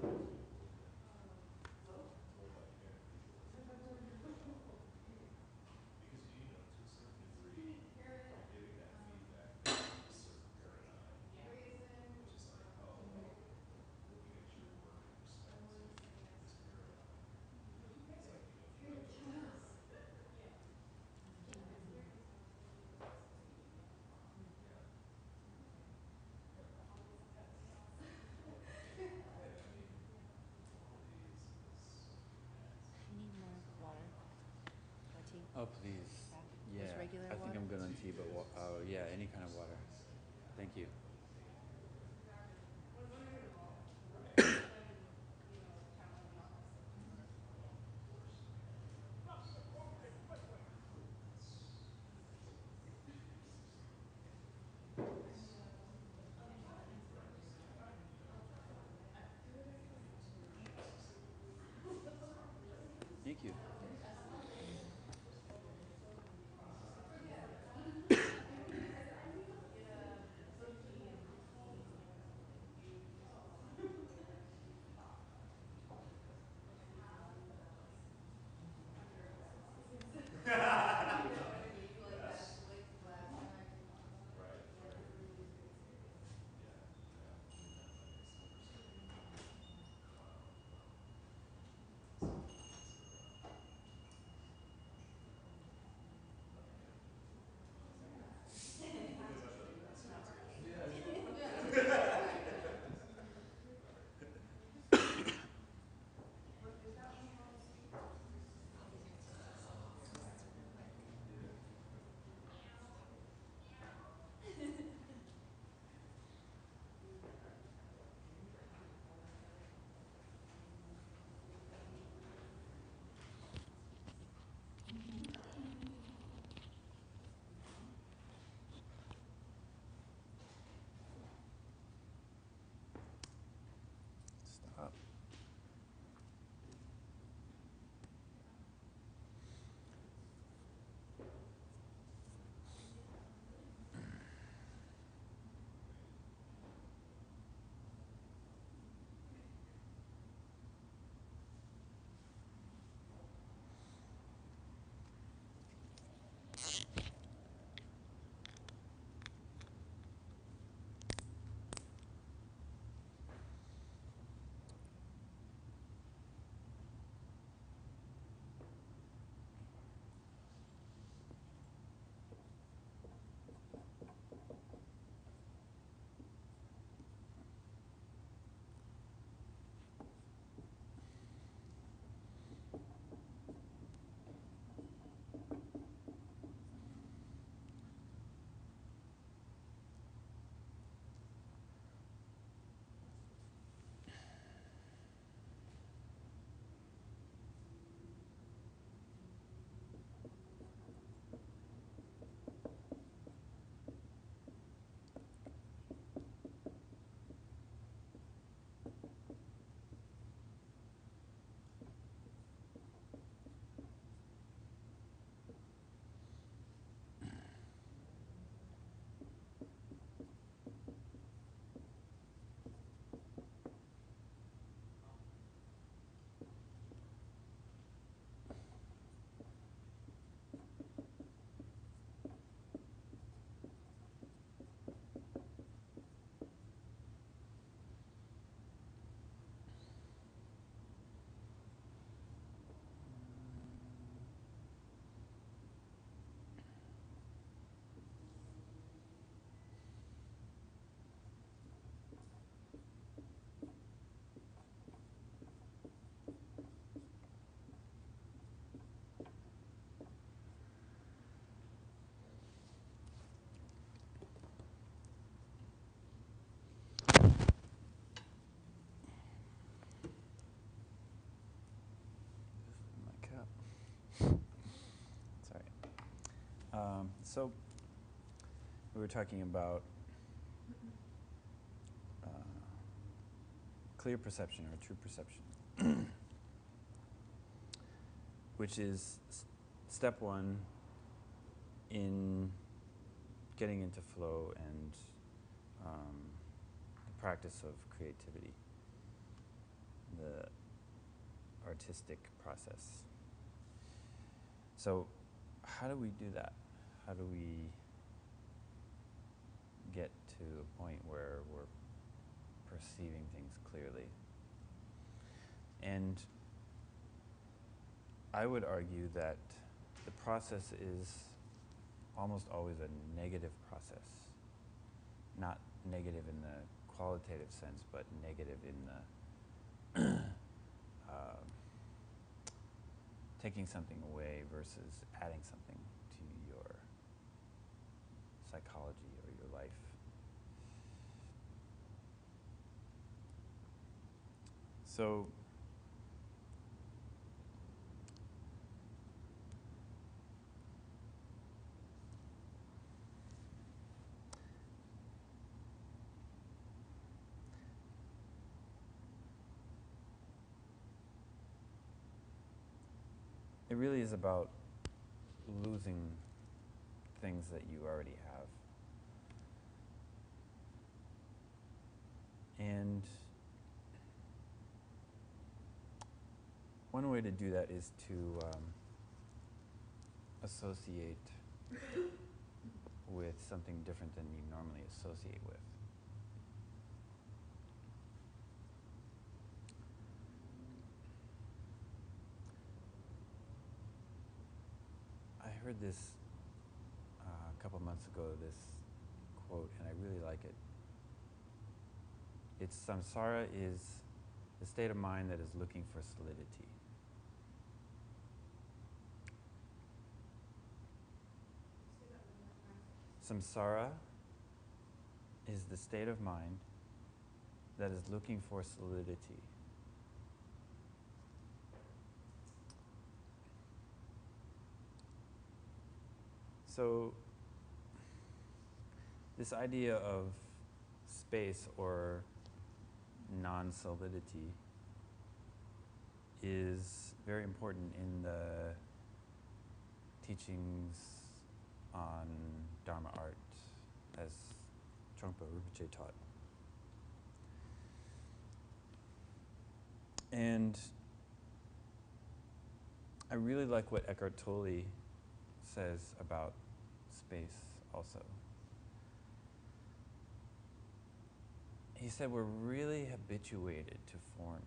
Need more water or tea? Oh, please. Yeah. Just regular I think water? I'm good on tea, but oh, yeah, any kind of water. Thank you. Thank you. Stop. My cup. Sorry. So we were talking about clear perception or true perception, which is step one in getting into flow and the practice of creativity. the artistic process. So how do we do that? How do we get to a point where we're perceiving things clearly? And I would argue that the process is almost always a negative process. Not negative in the qualitative sense, but negative in the taking something away versus adding something to your psychology or your life. So it really is about losing things that you already have. And one way to do that is to associate with something different than you normally associate with. I heard this a couple months ago, this quote, and I really like it. It's samsara is the state of mind that is looking for solidity. Samsara is the state of mind that is looking for solidity. So this idea of space or non-solidity is very important in the teachings on Dharma Art, as Trungpa Rinpoche taught. And I really like what Eckhart Tolle says about space also. He said we're really habituated to form.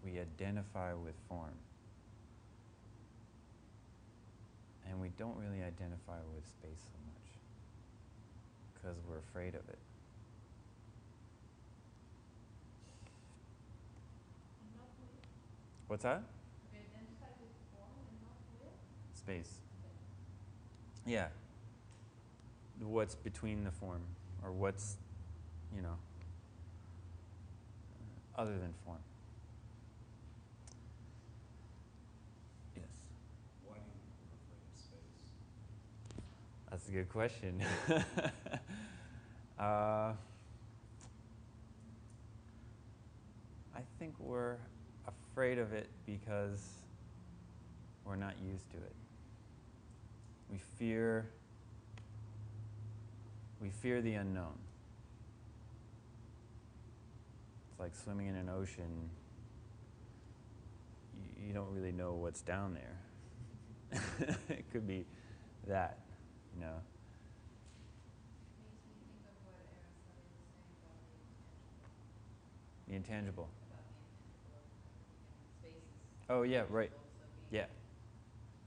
We identify with form. And we don't really identify with space so much because we're afraid of it. Not with? What's that? We identify with form and not with? Space. Yeah. What's between the form, or what's, other than form. Yes. Why do you think we're afraid of space? That's a good question. I think we're afraid of it because we're not used to it. We fear the unknown. It's like swimming in an ocean. You don't really know what's down there. It could be that, Makes me think of what Aristotle was saying about The intangible. About the intangible of everything. And space is Oh, yeah, right. intangible, so being Yeah.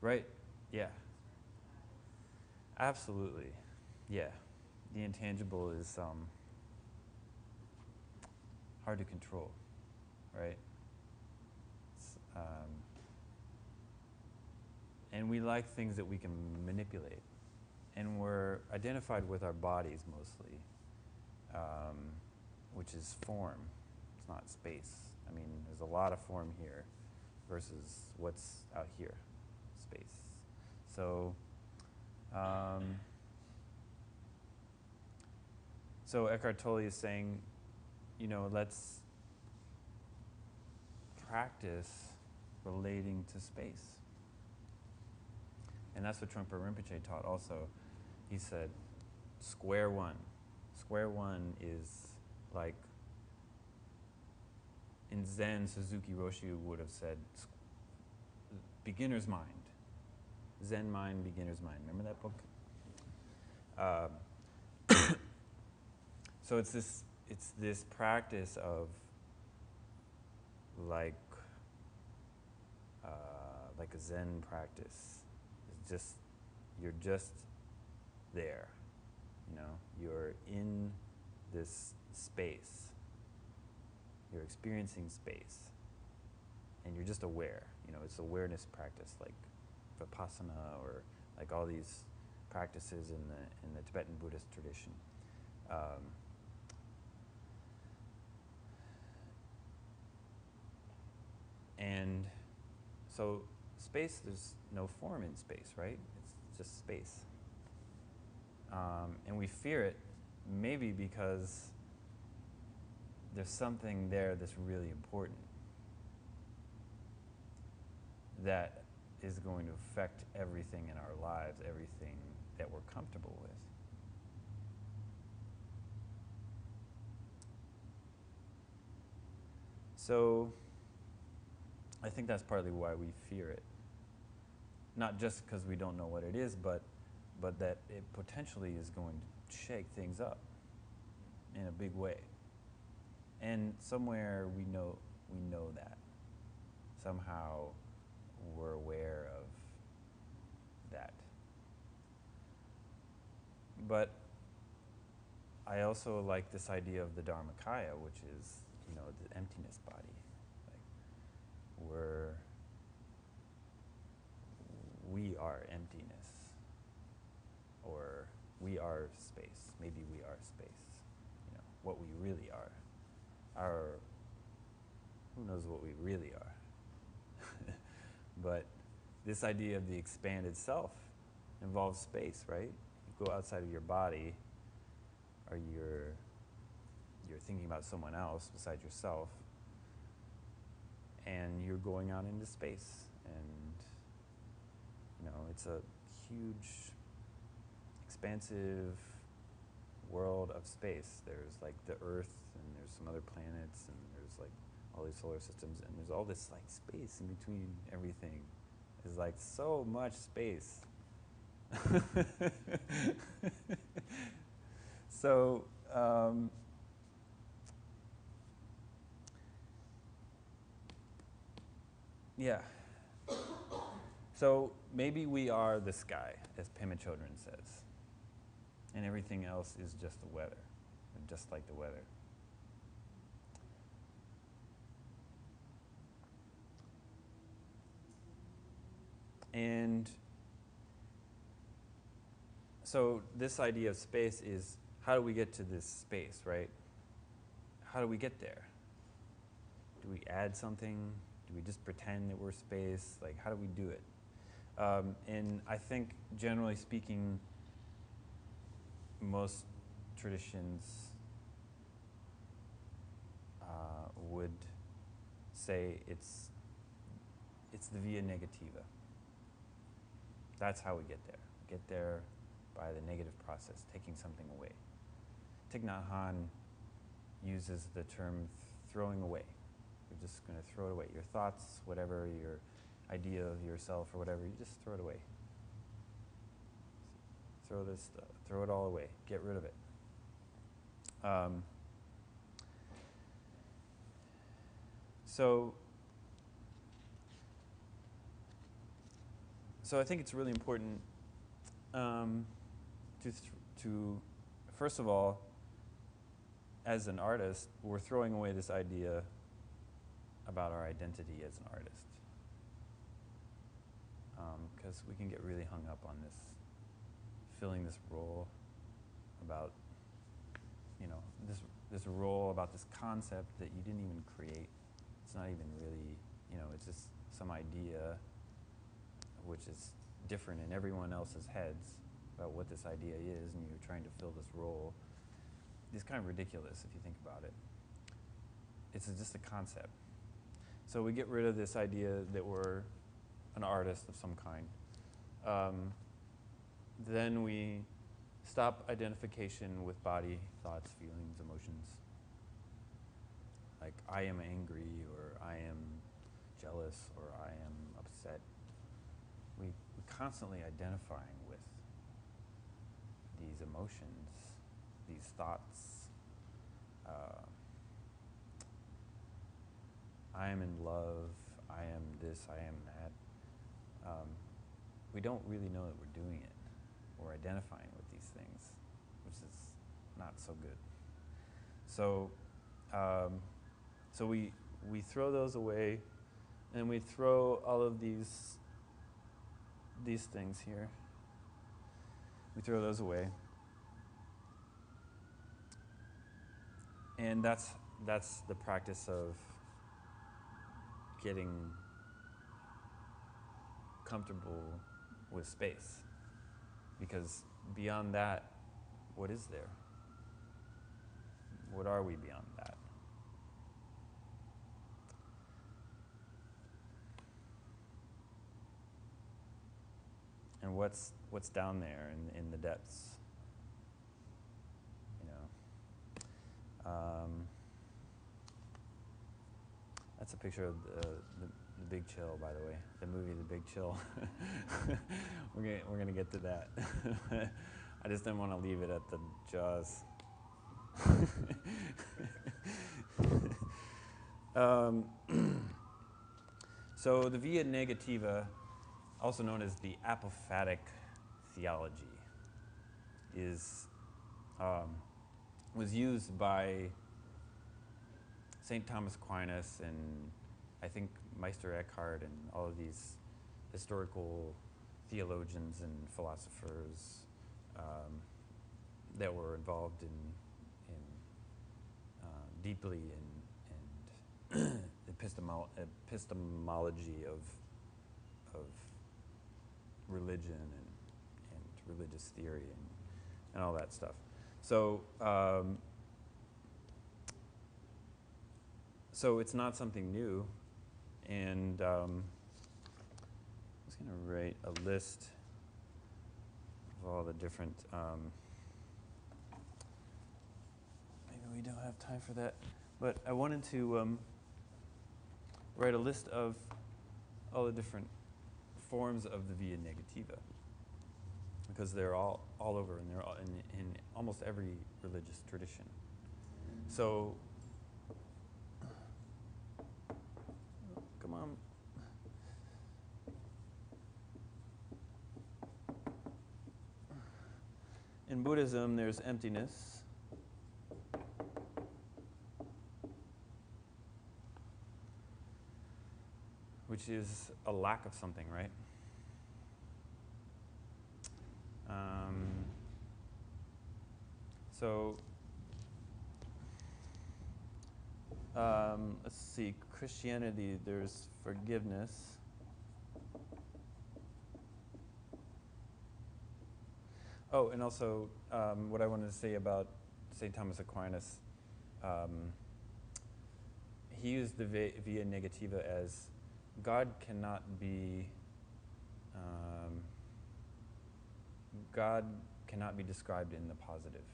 Right. Yeah. concerned with that is Absolutely. Yeah. The intangible is hard to control, right? And we like things that we can manipulate. And we're identified with our bodies mostly, which is form. It's not space. I mean, there's a lot of form here versus what's out here, space. So, so Eckhart Tolle is saying, let's practice relating to space. And that's what Trungpa Rinpoche taught also. He said, square one. Square one is like in Zen, Suzuki Roshi would have said beginner's mind. Zen mind, beginner's mind. Remember that book? So it's this practice of like a Zen practice. It's you're just there, you know. You're in this space. You're experiencing space, and you're just aware. You know, it's awareness practice, like Vipassana, or like all these practices in the Tibetan Buddhist tradition. And so space, there's no form in space, right? It's just space. And we fear it maybe because there's something there that's really important that is going to affect everything in our lives, everything that we're comfortable with. So I think that's partly why we fear it. Not just because we don't know what it is, but that it potentially is going to shake things up in a big way. And somewhere we know that. Somehow we're aware of that. But I also like this idea of the Dharmakaya, which is, you know, the emptiness body. Like we are emptiness, or we are space. Maybe we are space. You know, what we really are. Who knows what we really are? But this idea of the expanded self involves space, right? You go outside of your body, or you're thinking about someone else besides yourself, and you're going out into space, and you know, it's a huge, expansive world of space. There's like the Earth, and there's some other planets, and there's like all these solar systems, and there's all this like space in between everything. There's like so much space. So yeah. So maybe we are the sky, as Pema Chodron says, and everything else is just the weather, just like the weather. And so this idea of space is, how do we get to this space, right? How do we get there? Do we add something? Do we just pretend that we're space? Like, how do we do it? And I think, generally speaking, most traditions would say it's the via negativa. That's how we get there. We get there by the negative process, taking something away. Thich Nhat Hanh uses the term throwing away. You're just going to throw it away. Your thoughts, whatever, your idea of yourself or whatever, you just throw it away. Throw this stuff, throw it all away. Get rid of it. So I think it's really important to first of all, as an artist, we're throwing away this idea about our identity as an artist. Because we can get really hung up on this, filling this role about, you know, this role about this concept that you didn't even create. It's not even really, you know, it's just some idea which is different in everyone else's heads about what this idea is, and you're trying to fill this role. It's kind of ridiculous if you think about it. It's just a concept. So we get rid of this idea that we're an artist of some kind. Then we stop identification with body, thoughts, feelings, emotions. like I am angry, or I am jealous, or I am upset. We're constantly identifying with these emotions, these thoughts. I am in love, I am this, I am that. We don't really know that we're doing it. We're identifying with these things, which is not so good. So, so we throw those away, and we throw all of these things here. We throw those away, and that's the practice of getting comfortable with space. Because beyond that, what is there? What are we beyond that? And what's down there in the depths? You know, that's a picture of the Big Chill, by the way. The movie The Big Chill. We're gonna get to that. I just didn't want to leave it at the Jaws. So the Via Negativa, also known as the apophatic theology, was used by St. Thomas Aquinas and I think Meister Eckhart and all of these historical theologians and philosophers that were involved in deeply in epistemology of religion and religious theory and all that stuff. So so it's not something new, and I was going to write a list of all the different. Maybe we don't have time for that, but I wanted to write a list of all the different forms of the Via Negativa, because they're all over, and they're all in almost every religious tradition. So, come on. In Buddhism, there's emptiness. Which is a lack of something, right? So, let's see, Christianity, there's forgiveness. Oh, and also what I wanted to say about St. Thomas Aquinas, he used the Via Negativa as God cannot be described in the positive.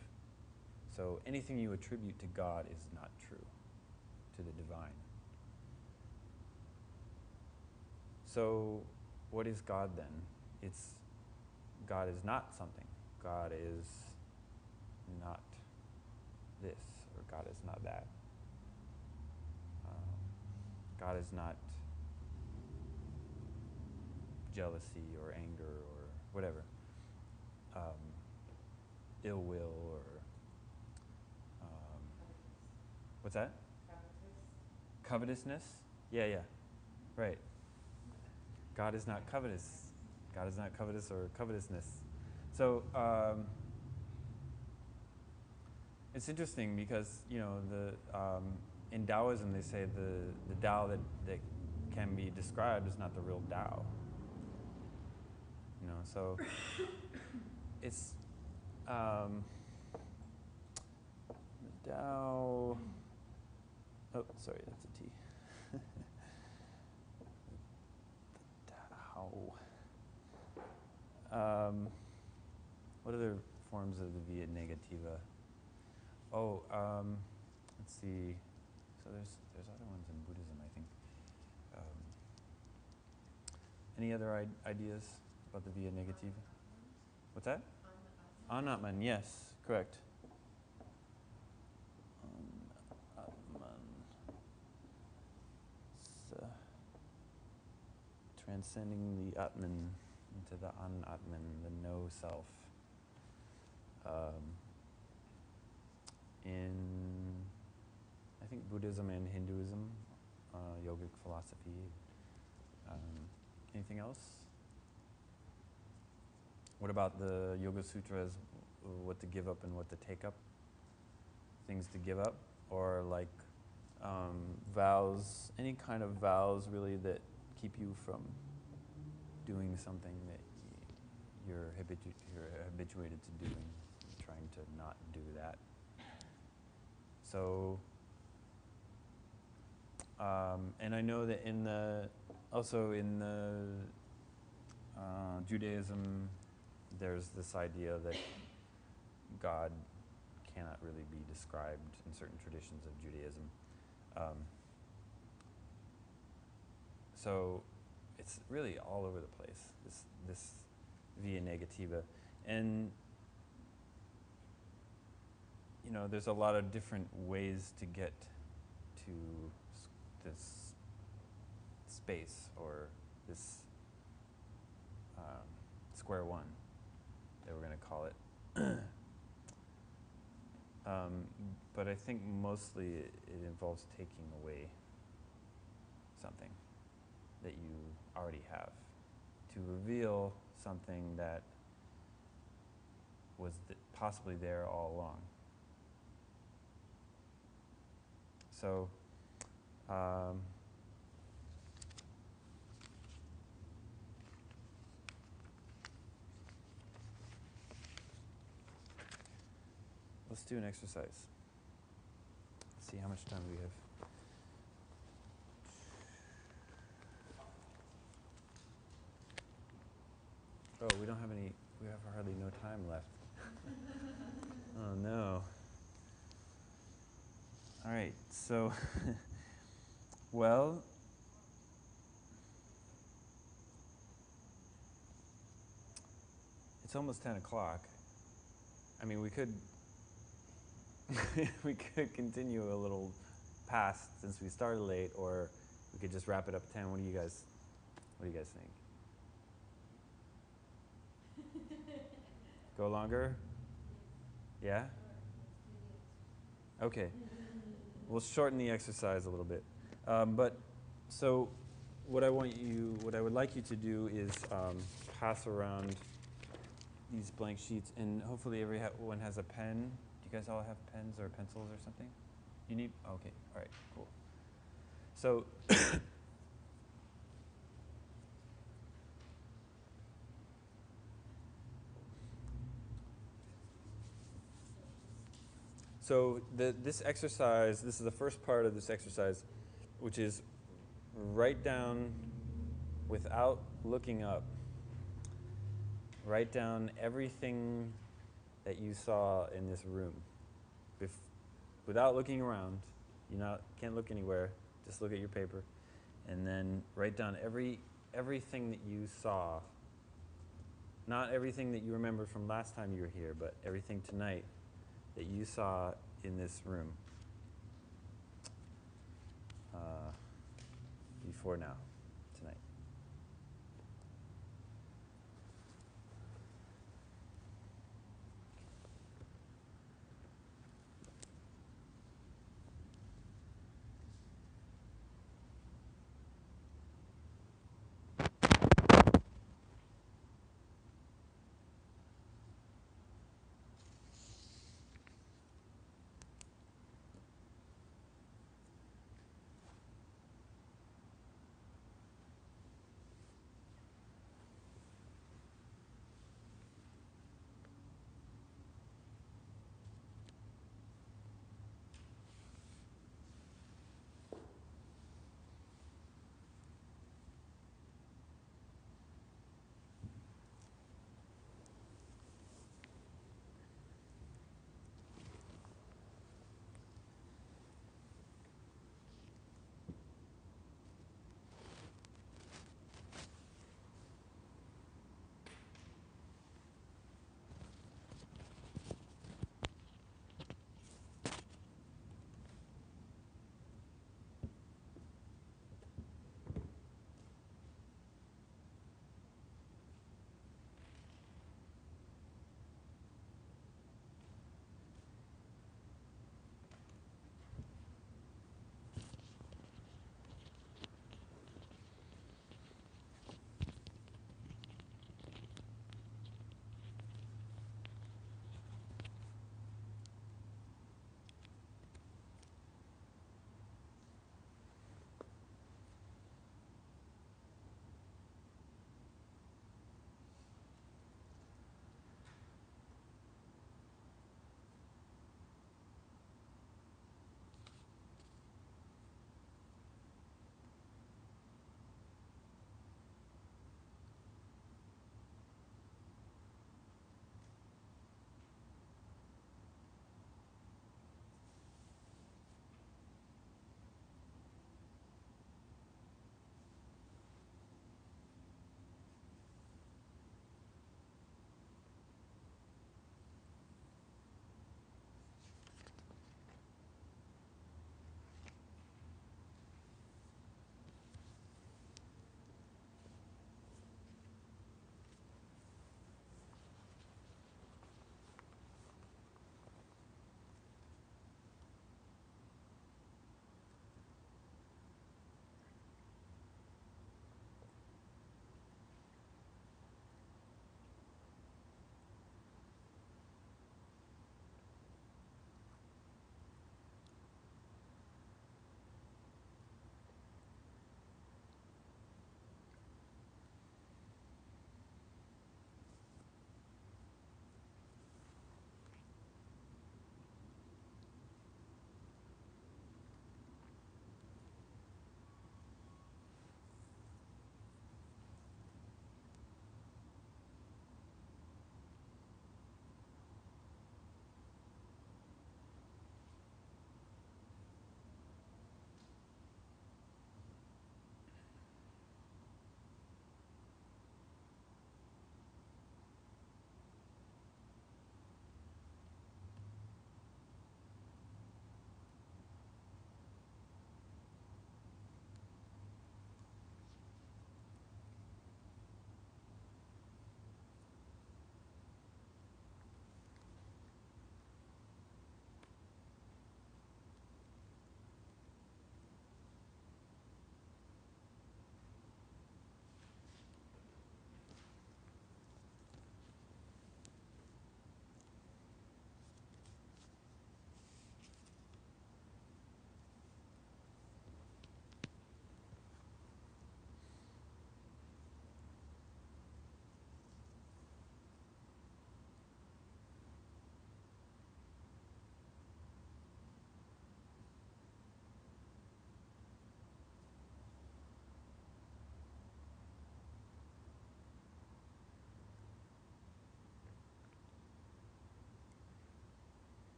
So anything you attribute to God is not true, to the divine. So what is God then? God is not something. God is not this, or God is not that. God is not jealousy or anger or whatever, ill will or what's that? Covetousness? Yeah, right. God is not covetous. God is not covetous or covetousness. So it's interesting because in Taoism they say the Tao that can be described is not the real Tao. So it's the Tao. Oh, sorry, that's a T. The Tao. What other forms of the Via Negativa? Oh, let's see. So there's other ones in Buddhism, I think. Any other ideas about the via negativa? What's that? Anatman, yes, correct. Anatman. It's, transcending the Atman into the Anatman, the no self. In, I think, Buddhism and Hinduism, yogic philosophy. Anything else? What about the Yoga Sutras, what to give up and what to take up? Things to give up? Or like vows, any kind of vows really that keep you from doing something that you're habituated to doing, trying to not do that. So, and I know that also in the Judaism, there's this idea that God cannot really be described in certain traditions of Judaism. So it's really all over the place, this via negativa. And there's a lot of different ways to get to this space or this square one that we're going to call it. But I think mostly it involves taking away something that you already have to reveal something that was possibly there all along. So, let's do an exercise. Let's see how much time we have. Oh, we don't have any, we have hardly no time left. Oh no. All right, so, well, it's almost 10 o'clock. I mean, we could we could continue a little past since we started late, or we could just wrap it up at 10. What do you guys think? Go longer? Yeah? Okay. We'll shorten the exercise a little bit. But so what I would like you to do is pass around these blank sheets, and hopefully everyone has a pen. Do you guys all have pens or pencils or something? You need? Okay, all right, cool. So this exercise, this is the first part of this exercise, which is write down without looking up. Write down everything that you saw in this room. Without looking around. Can't look anywhere. Just look at your paper. And then write down everything that you saw. Not everything that you remember from last time you were here, but everything tonight that you saw in this room. Before now, tonight.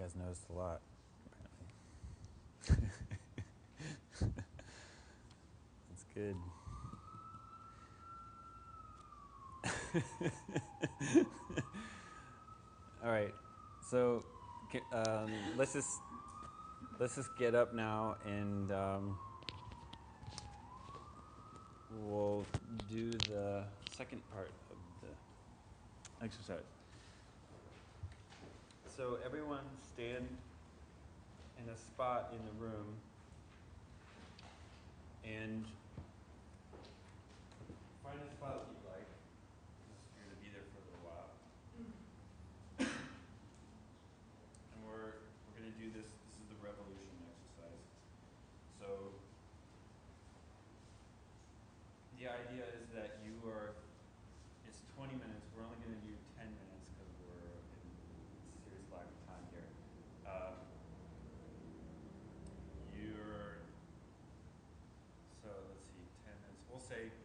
guys noticed a lot, apparently. That's good. All right, so let's just get up now, and we'll do the second part of the exercise. So everyone stand in a spot in the room and find a spot that you like. You're going to be there for a little while. And we're going to do this. This is the revolution exercise. So the idea is that it's 20 minutes. We're only going to do 10 minutes because we're in serious lack of time here. So let's see, 10 minutes. We'll say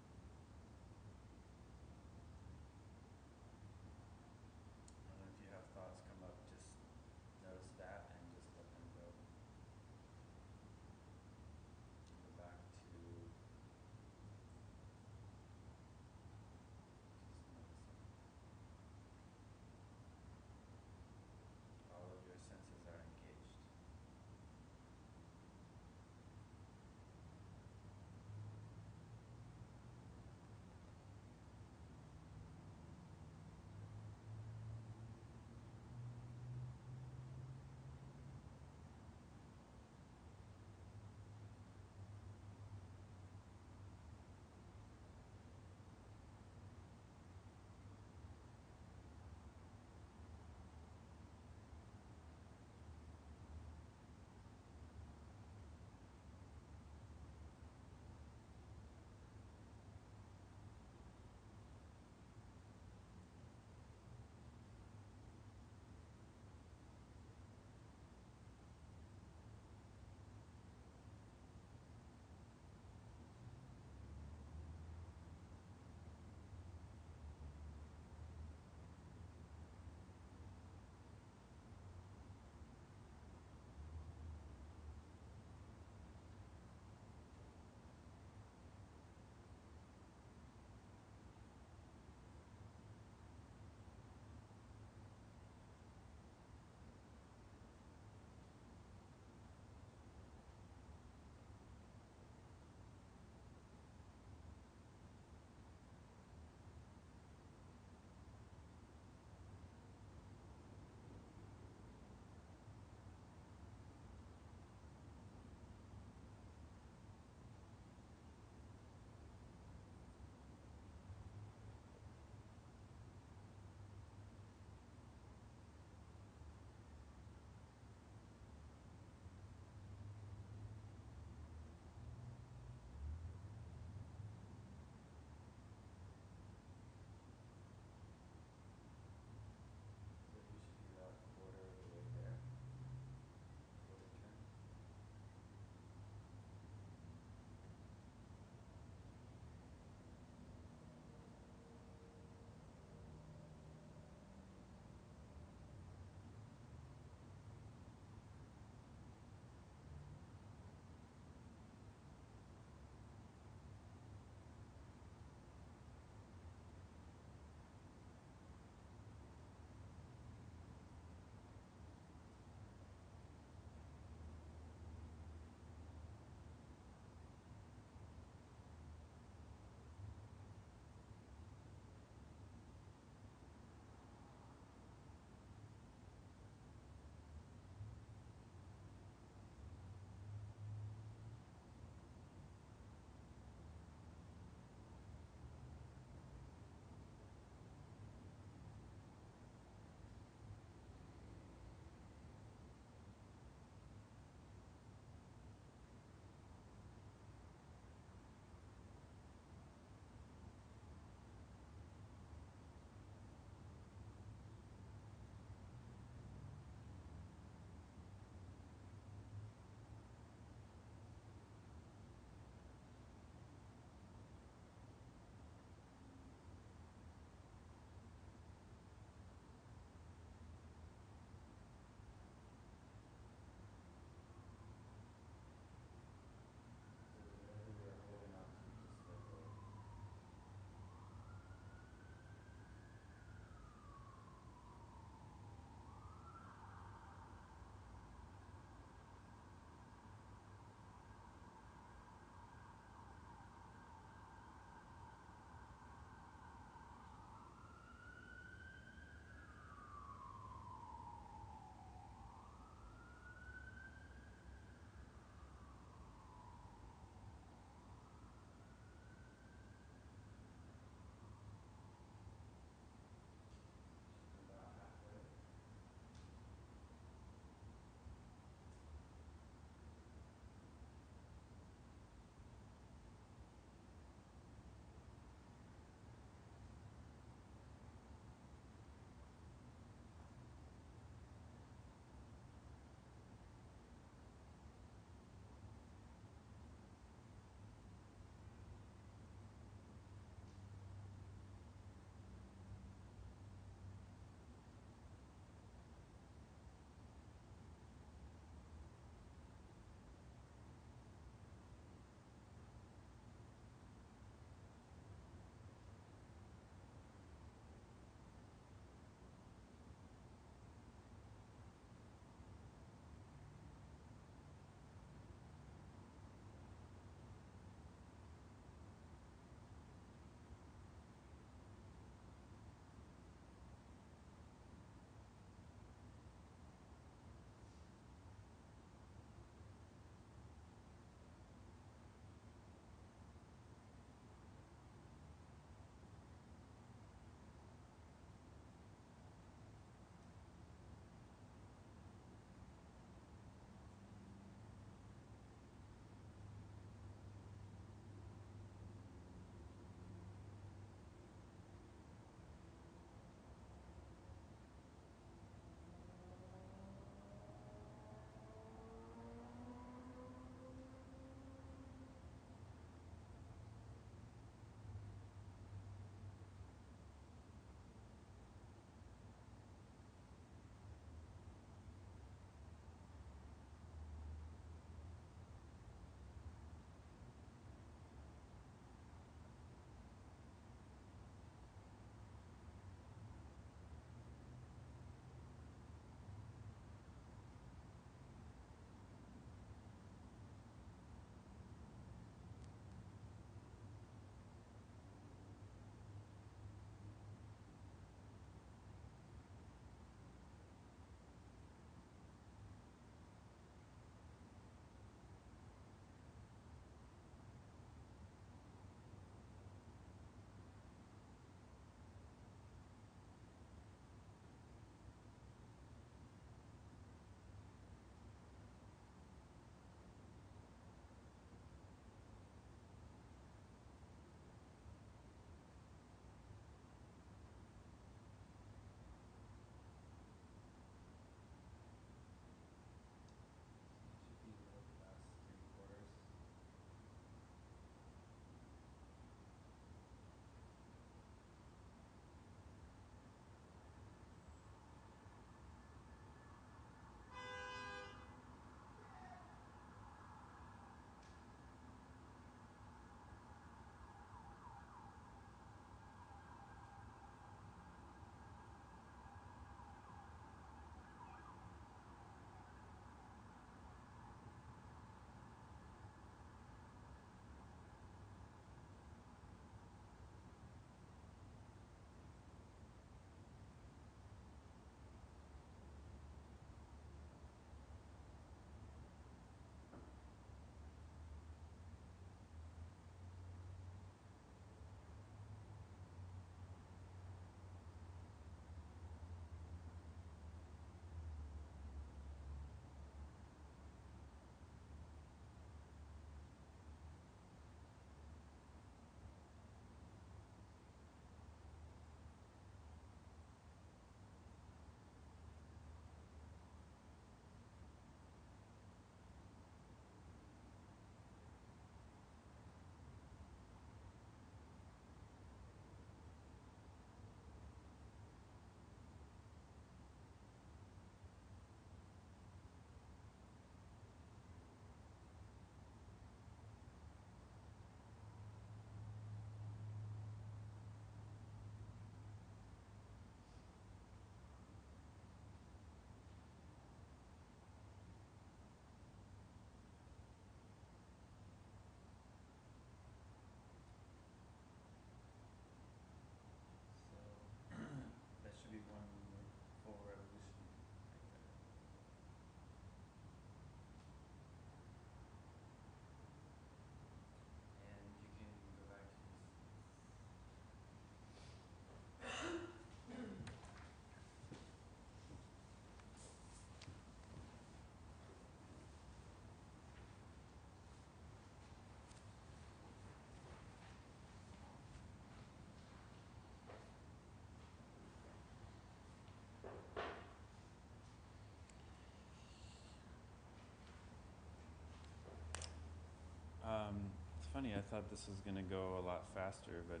funny, I thought this was going to go a lot faster, but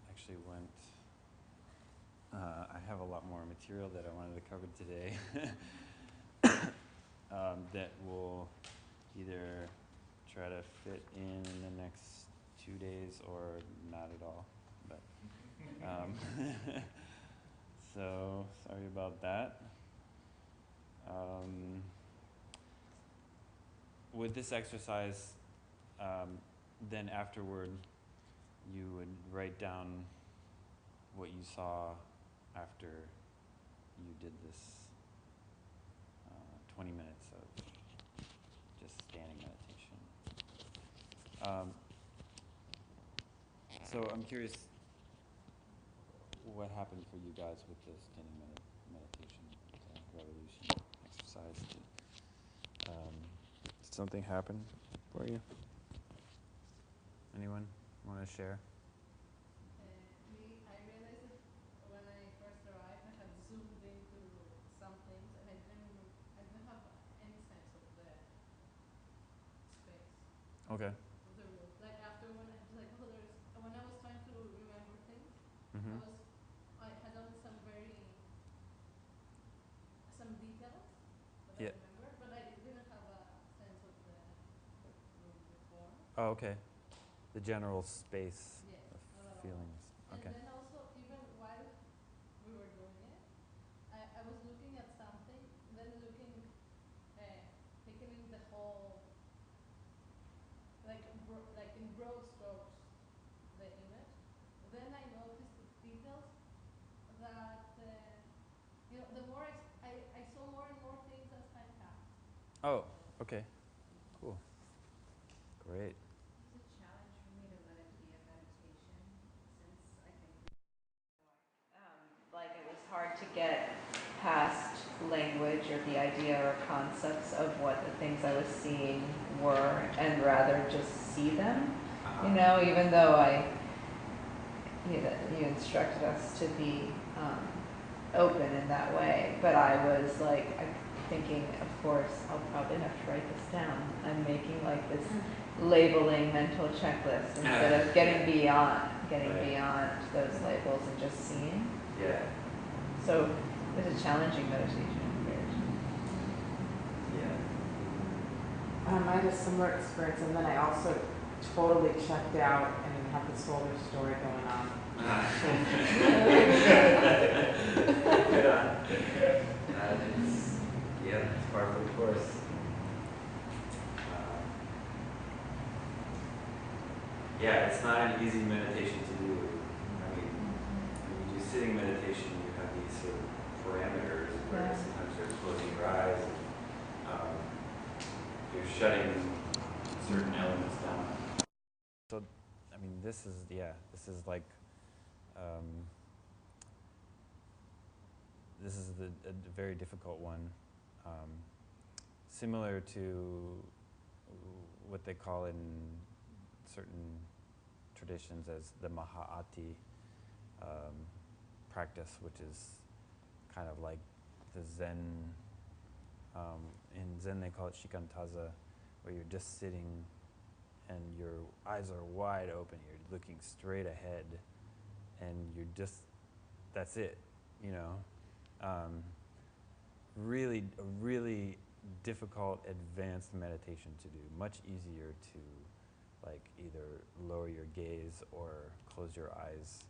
actually went. I have a lot more material that I wanted to cover today that will either try to fit in the next 2 days or not at all. But so sorry about that. With this exercise, then afterward, you would write down what you saw after you did this 20 minutes of just standing meditation. So I'm curious what happened for you guys with the standing meditation revolution exercise. Did something happen for you? Anyone want to share? I realized that when I first arrived, I had zoomed into some things, and I didn't have any sense of the space, Okay. of the room. Like after when I was like, oh, when I was trying to remember things, Mm-hmm. I had done some details that Yeah. I remember, but I didn't have a sense of the room, the form. Oh, okay. The general space Yes, of not at all. feelings. Okay. And then also, even while we were doing it, I was looking at something, then taking in the whole, like in broad strokes, the image. Then I noticed the details that, the more I saw more and more things as time passed. Oh, okay. Cool. Great. It's a challenge for me to let it be a meditation since I think like it was hard to get past language or the idea or concepts of what the things I was seeing were and rather just see them. You know, even though you instructed us to be open in that way, but I was like thinking, of course, I'll probably have to write this down. I'm making like this labeling mental checklist instead of getting beyond those labels and just seeing. Yeah. So it was a challenging meditation. Yeah. I had a similar experience, and then I also totally checked out and had this whole other story going on. Good on. It's part of the course. Yeah, it's not an easy meditation to do. I mean, when you do sitting meditation, you have these sort of parameters where sometimes you're closing your eyes and you're shutting certain elements down. So, I mean, this is like, this is a very difficult one. Similar to what they call in certain traditions as the Maha'ati practice, which is kind of like the Zen. In Zen they call it shikantaza, where you're just sitting and your eyes are wide open. You're looking straight ahead, and you're just, that's it, you know. Really difficult advanced meditation to do. Much easier to like either lower your gaze or close your eyes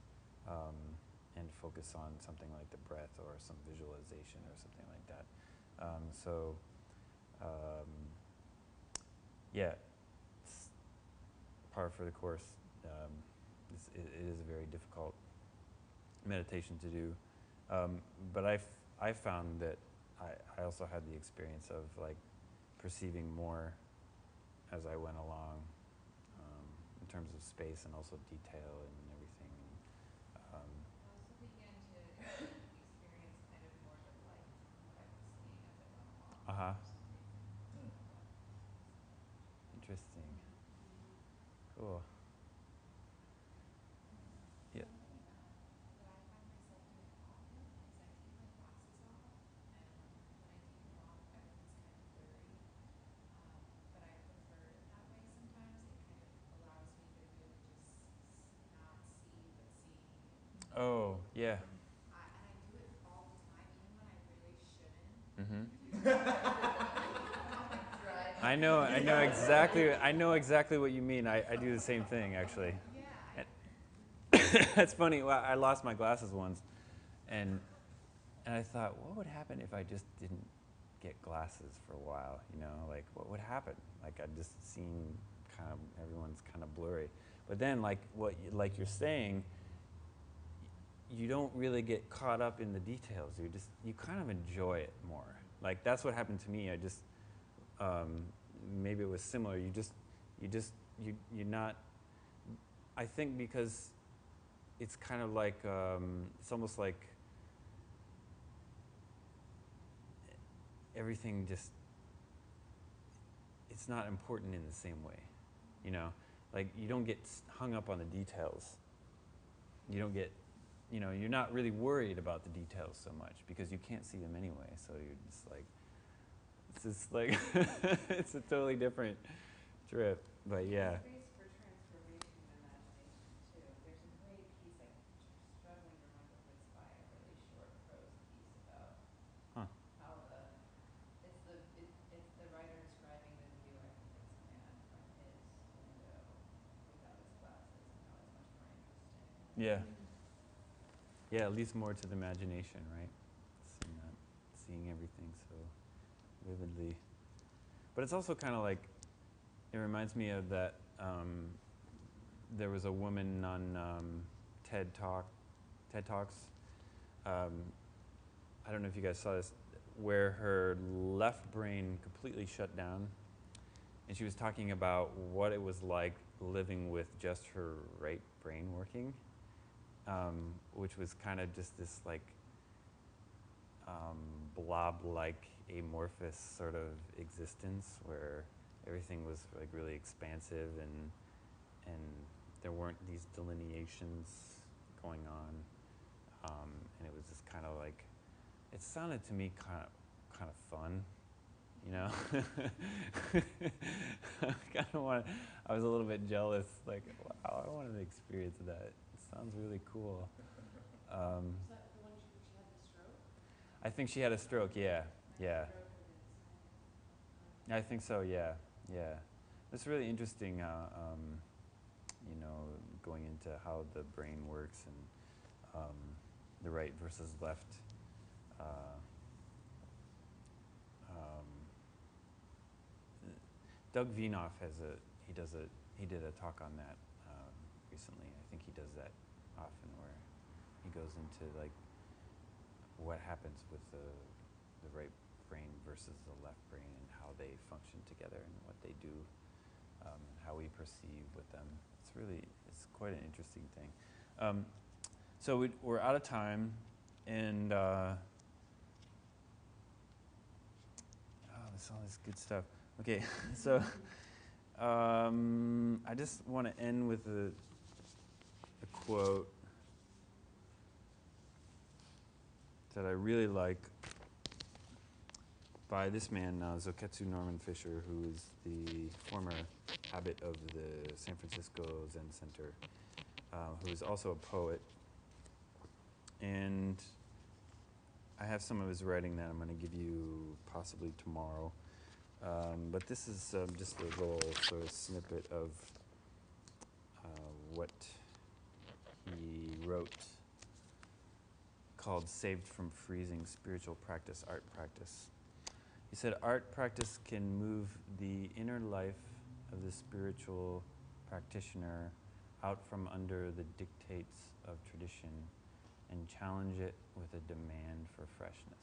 and focus on something like the breath or some visualization or something like that. Par for the course. It is a very difficult meditation to do, but I found that I also had the experience of like perceiving more as I went along in terms of space and also detail and everything. I also began to experience kind of more the light from what I was seeing as I went along. Uh-huh. For some reason. Interesting. Cool. Yeah. Something that I find myself doing often is I take my glasses off, and when I take them off, everything's kind of blurry. But I prefer it that way sometimes. It kind of allows Oh, yeah. And I do it all the time, even when I really shouldn't. I know exactly what you mean. I do the same thing, actually. Yeah. That's funny. Well, I lost my glasses once, and I thought, what would happen if I just didn't get glasses for a while? You know, like what would happen? Like I'd just seen kind of everyone's kind of blurry. But then, like like you're saying, you don't really get caught up in the details. You kind of enjoy it more. Like that's what happened to me. I just maybe it was similar. You're not. I think because it's kind of like it's almost like everything just it's not important in the same way, you know. Like you don't get hung up on the details. You don't get, you know, you're not really worried about the details so much because you can't see them anyway. So you're just like, it's just like it's a totally different trip. But yeah. Space for transformation and imagination too. There's a great piece I'm struggling to remember who it's by, a really short prose piece about Huh. how it's the writer describing the view, I think it's a man, from his window without his glasses and how it's much more interesting. Yeah. Yeah, it leads more to the imagination, right? Seeing everything so vividly. But it's also kind of like, it reminds me of that, there was a woman on TED Talks. I don't know if you guys saw this, where her left brain completely shut down. And she was talking about what it was like living with just her right brain working, which was kind of just this like blob-like amorphous sort of existence where everything was like really expansive and there weren't these delineations going on, and it was just kind of like, it sounded to me kind of fun, you know. I was a little bit jealous, like, wow, I wanted to experience that. It sounds really cool. Is that the one she had the stroke? I think she had a stroke, yeah. I think so, yeah. It's really interesting, you know, going into how the brain works and the right versus left. Doug Vienoff he did a talk on that recently. I think he does that often, where he goes into like what happens with the right brain versus the left brain and how they function together and what they do, and how we perceive with them. It's quite an interesting thing. So we're out of time, and there's all this good stuff. Okay, so I just want to end with a quote that I really like by this man, Zoketsu Norman Fisher, who is the former abbot of the San Francisco Zen Center, who is also a poet. And I have some of his writing that I'm going to give you possibly tomorrow. But this is just a little sort of snippet of what he wrote, called Saved from Freezing: Spiritual Practice, Art Practice. He said, art practice can move the inner life of the spiritual practitioner out from under the dictates of tradition and challenge it with a demand for freshness.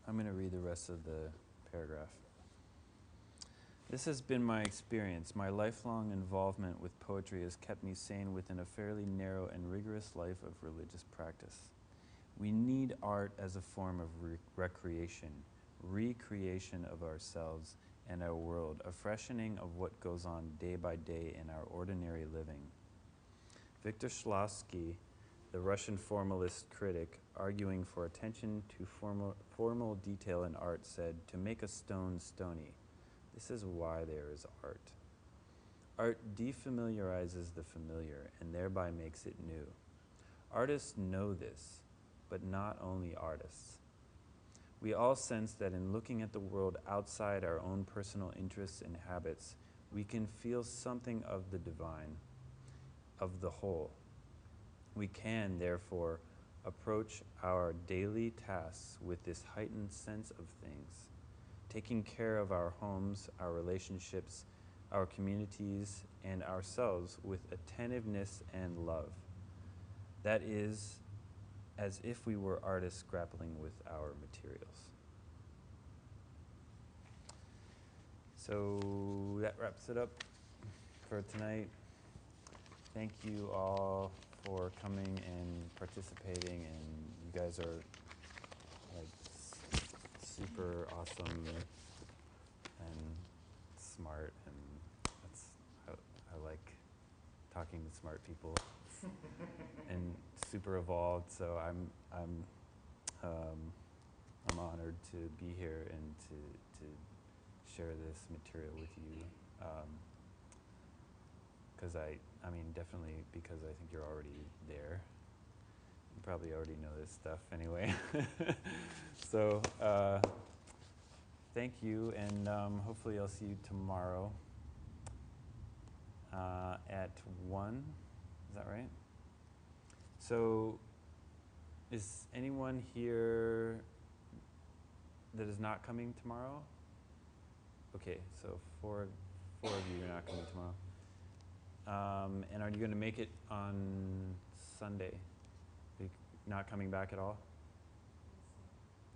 I'm going to read the rest of the paragraph. This has been my experience. My lifelong involvement with poetry has kept me sane within a fairly narrow and rigorous life of religious practice. We need art as a form of recreation, recreation of ourselves and our world, a freshening of what goes on day by day in our ordinary living. Victor Shklovsky, the Russian formalist critic, arguing for attention to formal detail in art, said, "To make a stone stony, this is why there is art. Art defamiliarizes the familiar and thereby makes it new. Artists know this, but not only artists. We all sense that in looking at the world outside our own personal interests and habits, we can feel something of the divine, of the whole. We can, therefore, approach our daily tasks with this heightened sense of things, taking care of our homes, our relationships, our communities, and ourselves with attentiveness and love. That is, as if we were artists grappling with our materials." So that wraps it up for tonight. Thank you all for coming and participating, and you guys are like super awesome and smart, and I like talking to smart people and super evolved. So I'm honored to be here and to share this material with you. Because I mean, definitely because I think you're already there. You probably already know this stuff anyway. So thank you, and hopefully I'll see you tomorrow at 1. Is that right? So is anyone here that is not coming tomorrow? Okay, so four of you are not coming tomorrow. And are you going to make it on Sunday? Are you not coming back at all?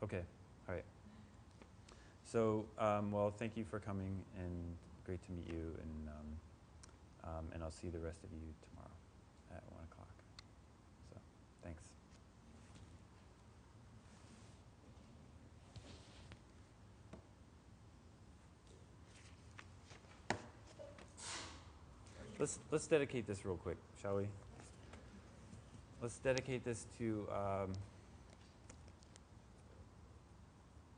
Okay, all right. So, well, thank you for coming, and great to meet you, and I'll see the rest of you tomorrow at 1 o'clock. So, thanks. Let's dedicate this real quick, shall we? Let's dedicate this to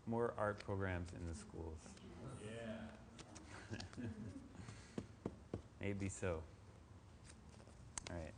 more art programs in the schools. Yeah. Maybe so. All right.